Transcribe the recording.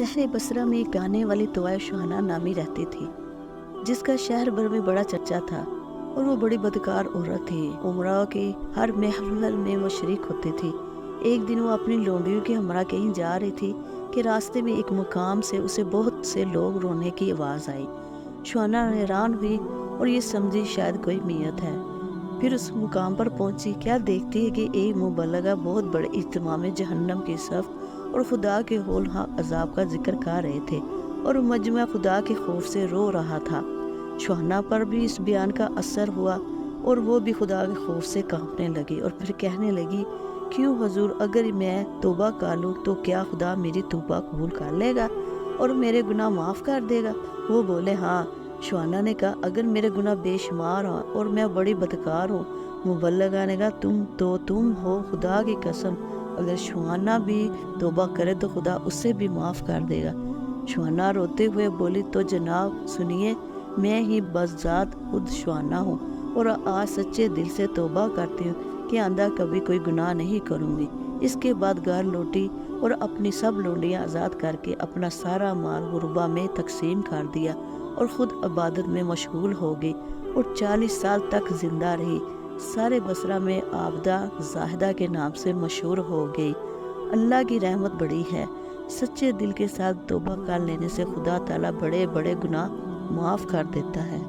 शहर बसरा में एक गाने वाली तोआ सुहाना नामी रहती थी, जिसका शहर भर में बड़ा चर्चा था। और वो बड़ी बदकार औरत थी। उमराव की हर महफिल में वो शरीक होती थी। एक दिन वो अपनी लोंडियों के हमरा कहीं जा रही थी कि रास्ते में एक मुकाम से उसे बहुत से लोग रोने की आवाज़ आई। सुहाना हैरान हुई और ये समझी शायद कोई मियत है। फिर उस मुकाम पर पहुंची। क्या देखती है कि एक मुबल्लगा बहुत बड़े इज्तिमा में जहन्नम की सफ़ और खुदा के होलहाक अजाब का जिक्र कर रहे थे और मजमा खुदा के खौफ से रो रहा था। सुहाना पर भी इस बयान का असर हुआ और वो भी खुदा के खौफ से कांपने लगी और फिर कहने लगी, क्यों हुजूर, अगर मैं तौबा कर लूँ तो क्या खुदा मेरी तौबा कबूल कर लेगा और मेरे गुनाह माफ़ कर देगा? वो बोले, हाँ। सुहाना ने कहा, अगर मेरे गुनाह बेशुमार हैं और मैं बड़ी बदकार हूँ। मुबल्लगा ने कहा, तुम हो, खुदा की कसम, अगर सुहाना भी तौबा करे तो खुदा उससे भी माफ़ कर देगा। सुहाना रोते हुए बोली, तो जनाब सुनिए, मैं ही बज़ात खुद सुहाना हूँ और आज सच्चे दिल से तौबा करती हूँ कि आंदा कभी कोई गुनाह नहीं करूँगी। इसके बाद घर लौटी और अपनी सब लोंडियाँ आज़ाद करके अपना सारा माल गुरबा में तकसीम कर दिया और ख़ुद इबादत में मशगूल हो गई और 40 साल तक ज़िंदा रही। सारे बसरा में आबदा जाहिदा के नाम से मशहूर हो गई। अल्लाह की रहमत बड़ी है। सच्चे दिल के साथ तौबा कर लेने से खुदा ताला बड़े बड़े गुनाह माफ़ कर देता है।